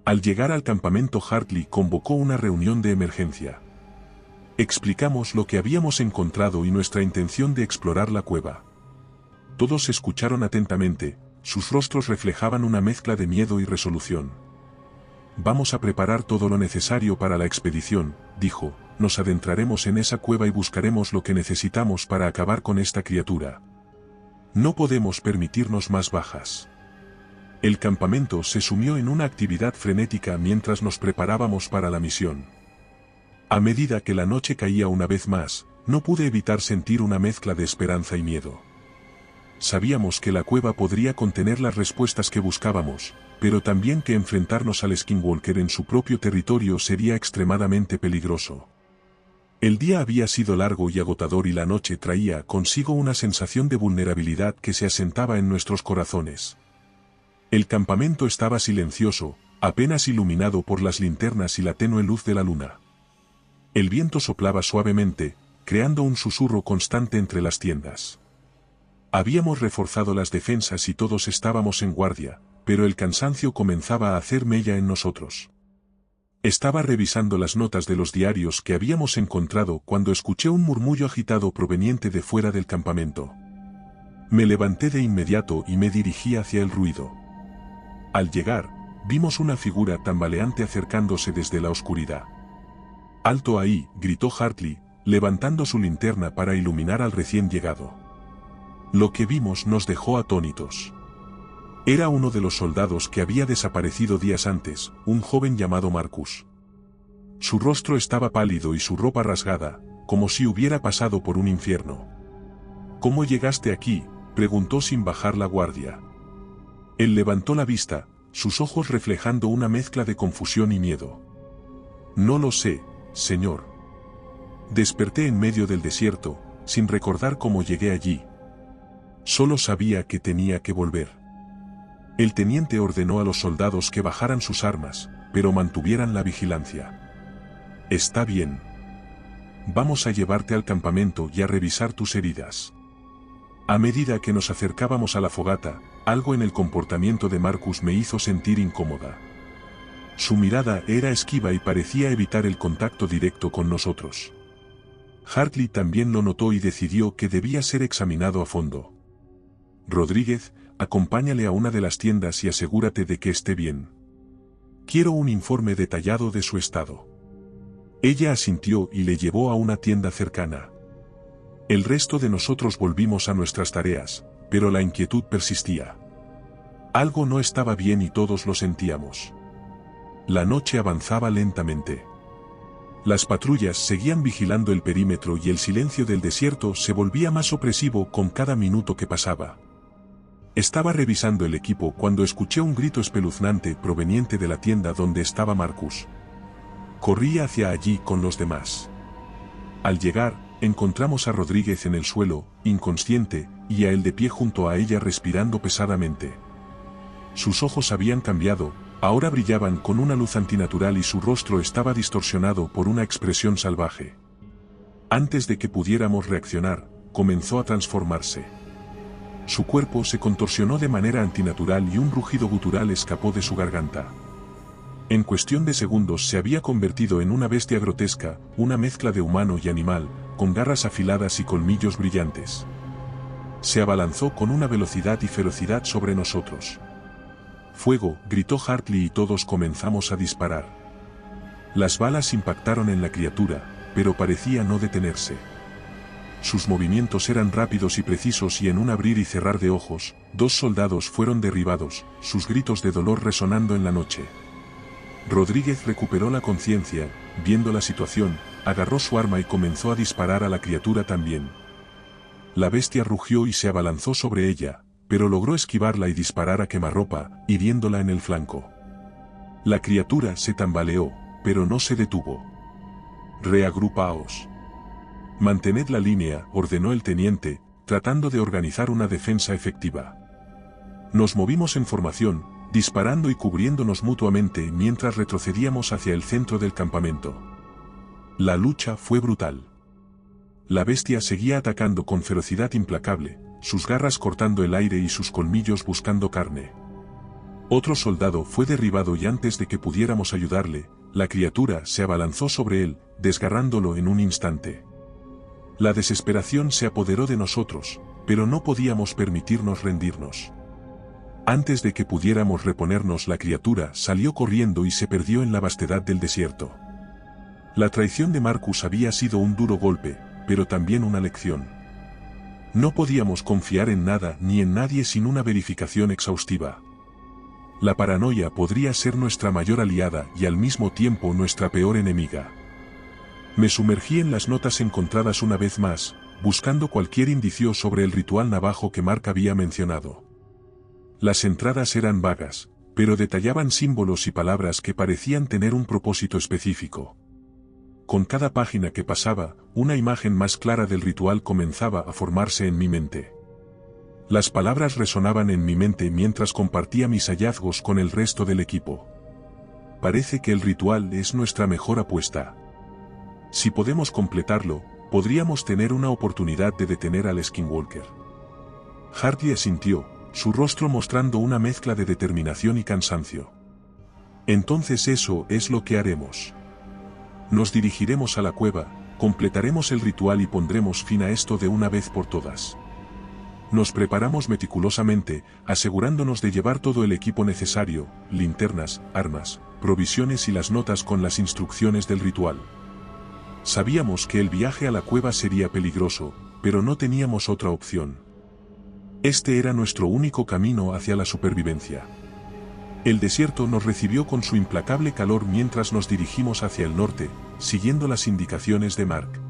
Al llegar al campamento, Hartley convocó una reunión de emergencia. Explicamos lo que habíamos encontrado y nuestra intención de explorar la cueva. Todos escucharon atentamente, sus rostros reflejaban una mezcla de miedo y resolución. Vamos a preparar todo lo necesario para la expedición, dijo, nos adentraremos en esa cueva y buscaremos lo que necesitamos para acabar con esta criatura. No podemos permitirnos más bajas. El campamento se sumió en una actividad frenética mientras nos preparábamos para la misión. A medida que la noche caía una vez más, no pude evitar sentir una mezcla de esperanza y miedo. Sabíamos que la cueva podría contener las respuestas que buscábamos, pero también que enfrentarnos al Skinwalker en su propio territorio sería extremadamente peligroso. El día había sido largo y agotador y la noche traía consigo una sensación de vulnerabilidad que se asentaba en nuestros corazones. El campamento estaba silencioso, apenas iluminado por las linternas y la tenue luz de la luna. El viento soplaba suavemente, creando un susurro constante entre las tiendas. Habíamos reforzado las defensas y todos estábamos en guardia, pero el cansancio comenzaba a hacer mella en nosotros. Estaba revisando las notas de los diarios que habíamos encontrado cuando escuché un murmullo agitado proveniente de fuera del campamento. Me levanté de inmediato y me dirigí hacia el ruido. Al llegar, vimos una figura tambaleante acercándose desde la oscuridad. «¡Alto ahí!», gritó Hartley, levantando su linterna para iluminar al recién llegado. Lo que vimos nos dejó atónitos. Era uno de los soldados que había desaparecido días antes, un joven llamado Marcus. Su rostro estaba pálido y su ropa rasgada, como si hubiera pasado por un infierno. «¿Cómo llegaste aquí?», preguntó sin bajar la guardia. Él levantó la vista, sus ojos reflejando una mezcla de confusión y miedo. No lo sé, señor. Desperté en medio del desierto, sin recordar cómo llegué allí. Solo sabía que tenía que volver. El teniente ordenó a los soldados que bajaran sus armas, pero mantuvieran la vigilancia. Está bien. Vamos a llevarte al campamento y a revisar tus heridas. A medida que nos acercábamos a la fogata, algo en el comportamiento de Marcus me hizo sentir incómoda. Su mirada era esquiva y parecía evitar el contacto directo con nosotros. Hartley también lo notó y decidió que debía ser examinado a fondo. Rodríguez, acompáñale a una de las tiendas y asegúrate de que esté bien. Quiero un informe detallado de su estado. Ella asintió y le llevó a una tienda cercana. El resto de nosotros volvimos a nuestras tareas, pero la inquietud persistía. Algo no estaba bien y todos lo sentíamos. La noche avanzaba lentamente. Las patrullas seguían vigilando el perímetro y el silencio del desierto se volvía más opresivo con cada minuto que pasaba. Estaba revisando el equipo cuando escuché un grito espeluznante proveniente de la tienda donde estaba Marcus. Corrí hacia allí con los demás. Al llegar, encontramos a Rodríguez en el suelo, inconsciente, y a él de pie junto a ella respirando pesadamente. Sus ojos habían cambiado, ahora brillaban con una luz antinatural y su rostro estaba distorsionado por una expresión salvaje. Antes de que pudiéramos reaccionar, comenzó a transformarse. Su cuerpo se contorsionó de manera antinatural y un rugido gutural escapó de su garganta. En cuestión de segundos se había convertido en una bestia grotesca, una mezcla de humano y animal, con garras afiladas y colmillos brillantes. Se abalanzó con una velocidad y ferocidad sobre nosotros. ¡Fuego!, gritó Hartley y todos comenzamos a disparar. Las balas impactaron en la criatura, pero parecía no detenerse. Sus movimientos eran rápidos y precisos y en un abrir y cerrar de ojos, 2 soldados fueron derribados, sus gritos de dolor resonando en la noche. Rodríguez recuperó la conciencia, viendo la situación, agarró su arma y comenzó a disparar a la criatura también. La bestia rugió y se abalanzó sobre ella, pero logró esquivarla y disparar a quemarropa, hiriéndola en el flanco. La criatura se tambaleó, pero no se detuvo. «Reagrupaos. Mantened la línea», ordenó el teniente, tratando de organizar una defensa efectiva. Nos movimos en formación, disparando y cubriéndonos mutuamente mientras retrocedíamos hacia el centro del campamento. La lucha fue brutal. La bestia seguía atacando con ferocidad implacable, sus garras cortando el aire y sus colmillos buscando carne. Otro soldado fue derribado y antes de que pudiéramos ayudarle, la criatura se abalanzó sobre él, desgarrándolo en un instante. La desesperación se apoderó de nosotros, pero no podíamos permitirnos rendirnos. Antes de que pudiéramos reponernos, la criatura salió corriendo y se perdió en la vastedad del desierto. La traición de Marcus había sido un duro golpe, pero también una lección. No podíamos confiar en nada ni en nadie sin una verificación exhaustiva. La paranoia podría ser nuestra mayor aliada y al mismo tiempo nuestra peor enemiga. Me sumergí en las notas encontradas una vez más, buscando cualquier indicio sobre el ritual navajo que Mark había mencionado. Las entradas eran vagas, pero detallaban símbolos y palabras que parecían tener un propósito específico. Con cada página que pasaba, una imagen más clara del ritual comenzaba a formarse en mi mente. Las palabras resonaban en mi mente mientras compartía mis hallazgos con el resto del equipo. Parece que el ritual es nuestra mejor apuesta. Si podemos completarlo, podríamos tener una oportunidad de detener al Skinwalker. Hartley asintió, su rostro mostrando una mezcla de determinación y cansancio. Entonces eso es lo que haremos. Nos dirigiremos a la cueva, completaremos el ritual y pondremos fin a esto de una vez por todas. Nos preparamos meticulosamente, asegurándonos de llevar todo el equipo necesario, linternas, armas, provisiones y las notas con las instrucciones del ritual. Sabíamos que el viaje a la cueva sería peligroso, pero no teníamos otra opción. Este era nuestro único camino hacia la supervivencia. El desierto nos recibió con su implacable calor mientras nos dirigimos hacia el norte, siguiendo las indicaciones de Mark.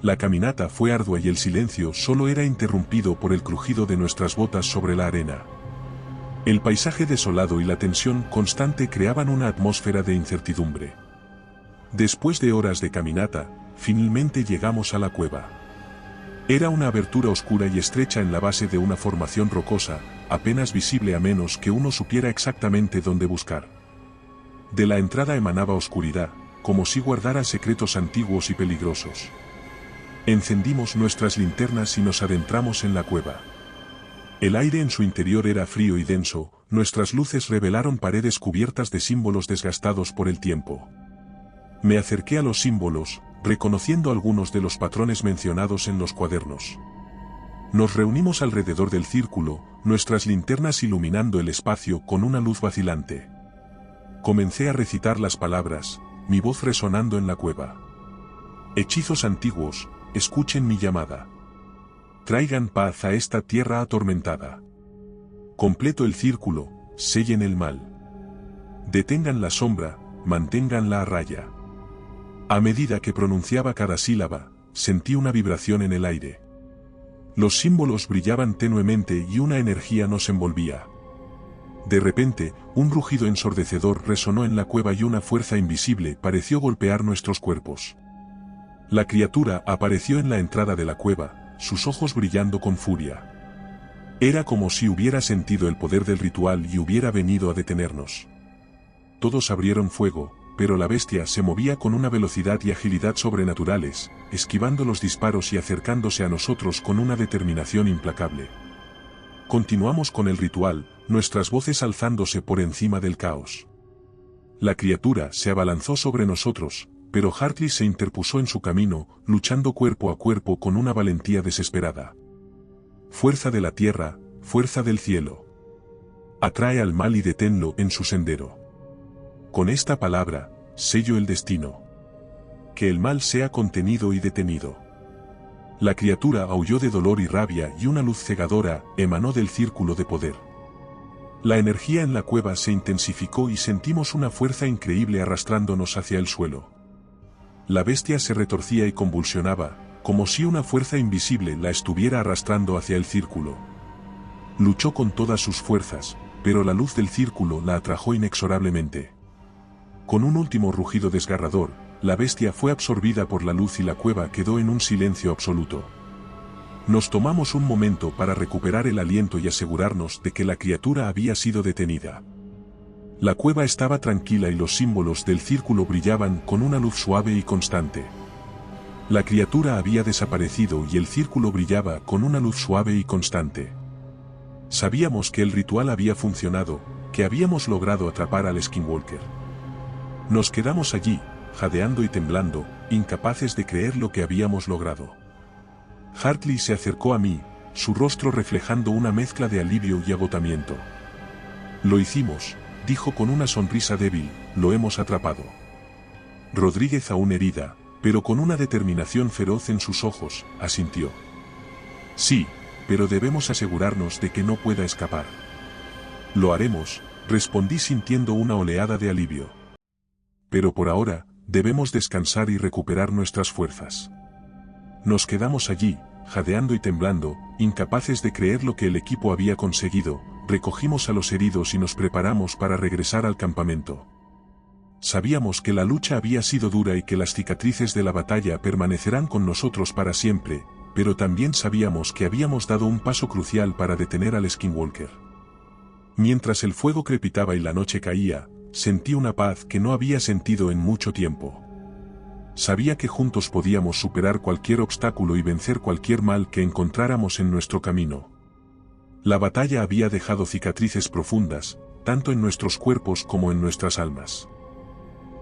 La caminata fue ardua y el silencio solo era interrumpido por el crujido de nuestras botas sobre la arena. El paisaje desolado y la tensión constante creaban una atmósfera de incertidumbre. Después de horas de caminata, finalmente llegamos a la cueva. Era una abertura oscura y estrecha en la base de una formación rocosa, apenas visible a menos que uno supiera exactamente dónde buscar. De la entrada emanaba oscuridad, como si guardara secretos antiguos y peligrosos. Encendimos nuestras linternas y nos adentramos en la cueva. El aire en su interior era frío y denso, nuestras luces revelaron paredes cubiertas de símbolos desgastados por el tiempo. Me acerqué a los símbolos, reconociendo algunos de los patrones mencionados en los cuadernos. Nos reunimos alrededor del círculo, nuestras linternas iluminando el espacio con una luz vacilante. Comencé a recitar las palabras, mi voz resonando en la cueva. Hechizos antiguos, escuchen mi llamada. Traigan paz a esta tierra atormentada. Completo el círculo, sellen el mal. Detengan la sombra, manténganla a raya. A medida que pronunciaba cada sílaba, sentí una vibración en el aire. Los símbolos brillaban tenuemente y una energía nos envolvía. De repente, un rugido ensordecedor resonó en la cueva y una fuerza invisible pareció golpear nuestros cuerpos. La criatura apareció en la entrada de la cueva, sus ojos brillando con furia. Era como si hubiera sentido el poder del ritual y hubiera venido a detenernos. Todos abrieron fuego, pero la bestia se movía con una velocidad y agilidad sobrenaturales, esquivando los disparos y acercándose a nosotros con una determinación implacable. Continuamos con el ritual, nuestras voces alzándose por encima del caos. La criatura se abalanzó sobre nosotros, pero Hartley se interpuso en su camino, luchando cuerpo a cuerpo con una valentía desesperada. Fuerza de la tierra, fuerza del cielo. Atrae al mal y deténlo en su sendero. Con esta palabra, sello el destino. Que el mal sea contenido y detenido. La criatura aulló de dolor y rabia y una luz cegadora emanó del círculo de poder. La energía en la cueva se intensificó y sentimos una fuerza increíble arrastrándonos hacia el suelo. La bestia se retorcía y convulsionaba, como si una fuerza invisible la estuviera arrastrando hacia el círculo. Luchó con todas sus fuerzas, pero la luz del círculo la atrajo inexorablemente. Con un último rugido desgarrador, la bestia fue absorbida por la luz y la cueva quedó en un silencio absoluto. Nos tomamos un momento para recuperar el aliento y asegurarnos de que la criatura había sido detenida. La cueva estaba tranquila y los símbolos del círculo brillaban con una luz suave y constante. La criatura había desaparecido y el círculo brillaba con una luz suave y constante. Sabíamos que el ritual había funcionado, que habíamos logrado atrapar al Skinwalker. Nos quedamos allí, jadeando y temblando, incapaces de creer lo que habíamos logrado. Hartley se acercó a mí, su rostro reflejando una mezcla de alivio y agotamiento. Lo hicimos, dijo con una sonrisa débil, lo hemos atrapado. Rodríguez, aún herida, pero con una determinación feroz en sus ojos, asintió. Sí, pero debemos asegurarnos de que no pueda escapar. Lo haremos, respondí sintiendo una oleada de alivio. Pero por ahora, debemos descansar y recuperar nuestras fuerzas. Nos quedamos allí, jadeando y temblando, incapaces de creer lo que el equipo había conseguido. Recogimos a los heridos y nos preparamos para regresar al campamento. Sabíamos que la lucha había sido dura y que las cicatrices de la batalla permanecerán con nosotros para siempre, pero también sabíamos que habíamos dado un paso crucial para detener al Skinwalker. Mientras el fuego crepitaba y la noche caía, sentí una paz que no había sentido en mucho tiempo. Sabía que juntos podíamos superar cualquier obstáculo y vencer cualquier mal que encontráramos en nuestro camino. La batalla había dejado cicatrices profundas, tanto en nuestros cuerpos como en nuestras almas.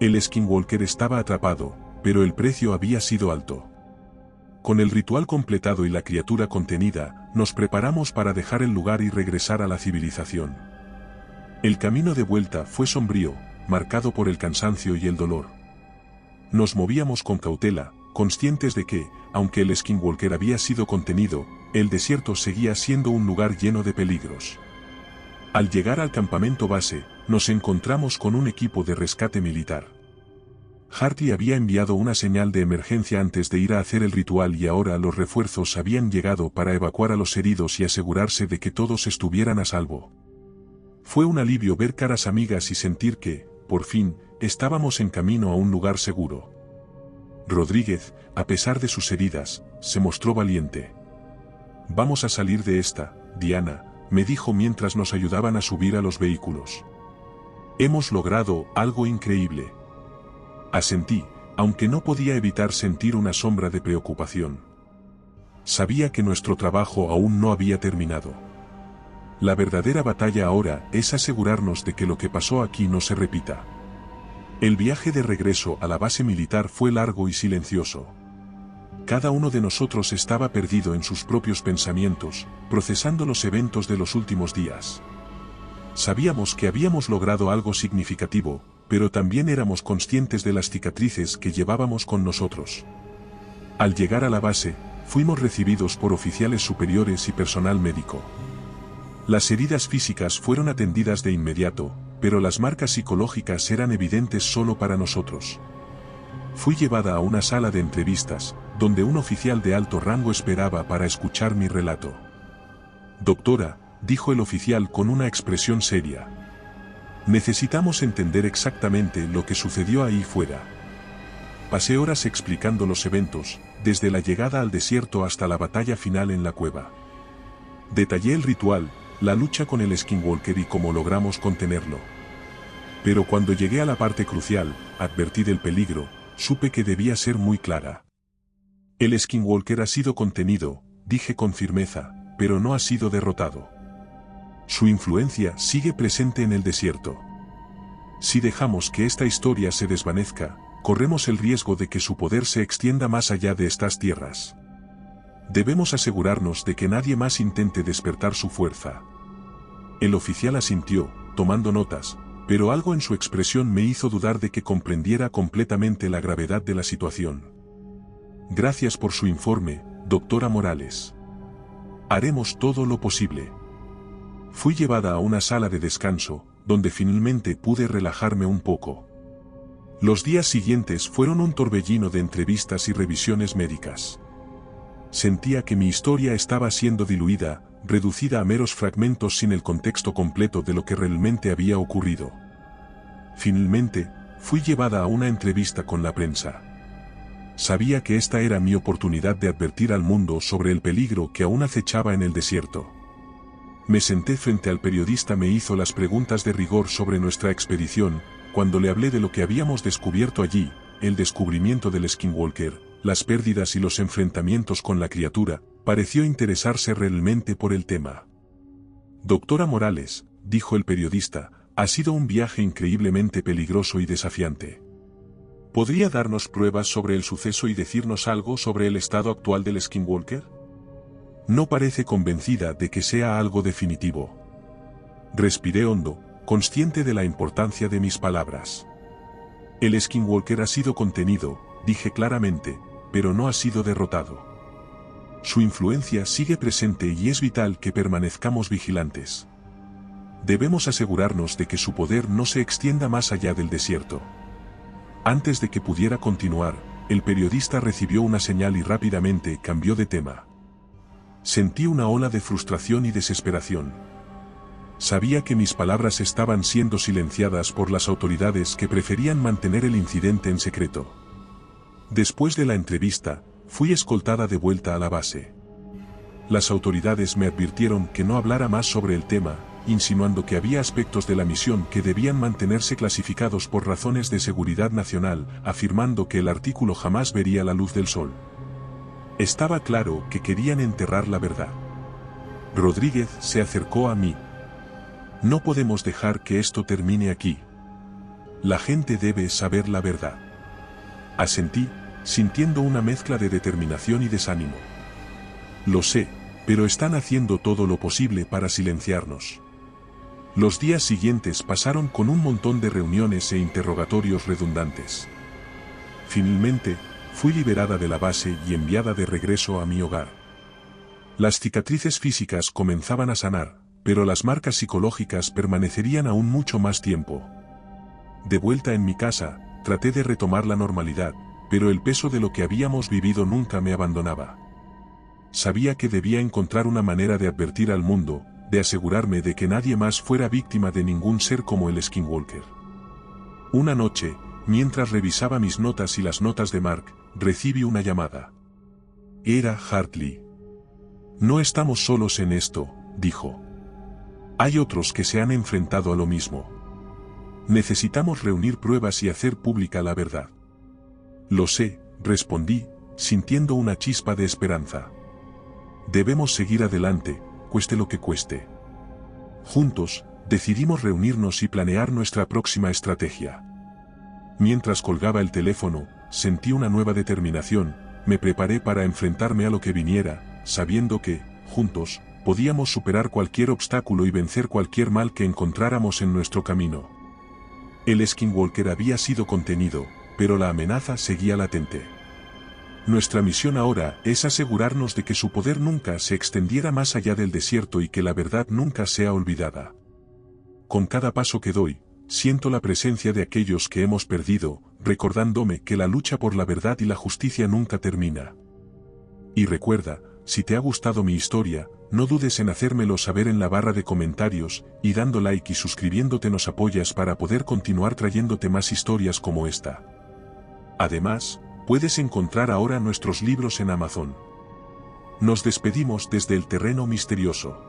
El Skinwalker estaba atrapado, pero el precio había sido alto. Con el ritual completado y la criatura contenida, nos preparamos para dejar el lugar y regresar a la civilización. El camino de vuelta fue sombrío, marcado por el cansancio y el dolor. Nos movíamos con cautela, conscientes de que, aunque el Skinwalker había sido contenido, el desierto seguía siendo un lugar lleno de peligros. Al llegar al campamento base, nos encontramos con un equipo de rescate militar. Hartley había enviado una señal de emergencia antes de ir a hacer el ritual y ahora los refuerzos habían llegado para evacuar a los heridos y asegurarse de que todos estuvieran a salvo. Fue un alivio ver caras amigas y sentir que, por fin, estábamos en camino a un lugar seguro. Rodríguez, a pesar de sus heridas, se mostró valiente. «Vamos a salir de esta, Diana», me dijo mientras nos ayudaban a subir a los vehículos. «Hemos logrado algo increíble». Asentí, aunque no podía evitar sentir una sombra de preocupación. Sabía que nuestro trabajo aún no había terminado. La verdadera batalla ahora es asegurarnos de que lo que pasó aquí no se repita. El viaje de regreso a la base militar fue largo y silencioso. Cada uno de nosotros estaba perdido en sus propios pensamientos, procesando los eventos de los últimos días. Sabíamos que habíamos logrado algo significativo, pero también éramos conscientes de las cicatrices que llevábamos con nosotros. Al llegar a la base, fuimos recibidos por oficiales superiores y personal médico. Las heridas físicas fueron atendidas de inmediato, pero las marcas psicológicas eran evidentes solo para nosotros. Fui llevada a una sala de entrevistas, donde un oficial de alto rango esperaba para escuchar mi relato. «Doctora», dijo el oficial con una expresión seria. «Necesitamos entender exactamente lo que sucedió ahí fuera». Pasé horas explicando los eventos, desde la llegada al desierto hasta la batalla final en la cueva. Detallé el ritual, la lucha con el Skinwalker y cómo logramos contenerlo. Pero cuando llegué a la parte crucial, advertí del peligro, supe que debía ser muy clara. «El Skinwalker ha sido contenido», dije con firmeza, «pero no ha sido derrotado. Su influencia sigue presente en el desierto. Si dejamos que esta historia se desvanezca, corremos el riesgo de que su poder se extienda más allá de estas tierras. Debemos asegurarnos de que nadie más intente despertar su fuerza». El oficial asintió, tomando notas, pero algo en su expresión me hizo dudar de que comprendiera completamente la gravedad de la situación. «Gracias por su informe, doctora Morales. Haremos todo lo posible». Fui llevada a una sala de descanso, donde finalmente pude relajarme un poco. Los días siguientes fueron un torbellino de entrevistas y revisiones médicas. Sentía que mi historia estaba siendo diluida, reducida a meros fragmentos sin el contexto completo de lo que realmente había ocurrido. Finalmente, fui llevada a una entrevista con la prensa. Sabía que esta era mi oportunidad de advertir al mundo sobre el peligro que aún acechaba en el desierto. Me senté frente al periodista, me hizo las preguntas de rigor sobre nuestra expedición. Cuando le hablé de lo que habíamos descubierto allí, el descubrimiento del Skinwalker, las pérdidas y los enfrentamientos con la criatura, pareció interesarse realmente por el tema. «Doctora Morales», dijo el periodista, «ha sido un viaje increíblemente peligroso y desafiante. ¿Podría darnos pruebas sobre el suceso y decirnos algo sobre el estado actual del Skinwalker? No parece convencida de que sea algo definitivo». Respiré hondo, consciente de la importancia de mis palabras. «El Skinwalker ha sido contenido», dije claramente, «pero no ha sido derrotado. Su influencia sigue presente y es vital que permanezcamos vigilantes. Debemos asegurarnos de que su poder no se extienda más allá del desierto». Antes de que pudiera continuar, el periodista recibió una señal y rápidamente cambió de tema. Sentí una ola de frustración y desesperación. Sabía que mis palabras estaban siendo silenciadas por las autoridades que preferían mantener el incidente en secreto. Después de la entrevista, fui escoltada de vuelta a la base. Las autoridades me advirtieron que no hablara más sobre el tema, insinuando que había aspectos de la misión que debían mantenerse clasificados por razones de seguridad nacional, afirmando que el artículo jamás vería la luz del sol. Estaba claro que querían enterrar la verdad. Rodríguez se acercó a mí. «No podemos dejar que esto termine aquí. La gente debe saber la verdad». Asentí, sintiendo una mezcla de determinación y desánimo. «Lo sé, pero están haciendo todo lo posible para silenciarnos». Los días siguientes pasaron con un montón de reuniones e interrogatorios redundantes. Finalmente, fui liberada de la base y enviada de regreso a mi hogar. Las cicatrices físicas comenzaban a sanar, pero las marcas psicológicas permanecerían aún mucho más tiempo. De vuelta en mi casa, traté de retomar la normalidad, pero el peso de lo que habíamos vivido nunca me abandonaba. Sabía que debía encontrar una manera de advertir al mundo, de asegurarme de que nadie más fuera víctima de ningún ser como el Skinwalker. Una noche, mientras revisaba mis notas y las notas de Mark, recibí una llamada. Era Hartley. No estamos solos en esto, dijo. Hay otros que se han enfrentado a lo mismo. Necesitamos reunir pruebas y hacer pública la verdad. Lo sé, respondí, sintiendo una chispa de esperanza. Debemos seguir adelante, cueste lo que cueste. Juntos, decidimos reunirnos y planear nuestra próxima estrategia. Mientras colgaba el teléfono, sentí una nueva determinación, me preparé para enfrentarme a lo que viniera, sabiendo que, juntos, podíamos superar cualquier obstáculo y vencer cualquier mal que encontráramos en nuestro camino. El Skinwalker había sido contenido, pero la amenaza seguía latente. Nuestra misión ahora es asegurarnos de que su poder nunca se extendiera más allá del desierto y que la verdad nunca sea olvidada. Con cada paso que doy, siento la presencia de aquellos que hemos perdido, recordándome que la lucha por la verdad y la justicia nunca termina. Y recuerda, si te ha gustado mi historia, no dudes en hacérmelo saber en la barra de comentarios, y dando like y suscribiéndote nos apoyas para poder continuar trayéndote más historias como esta. Además, puedes encontrar ahora nuestros libros en Amazon. Nos despedimos desde el terreno misterioso.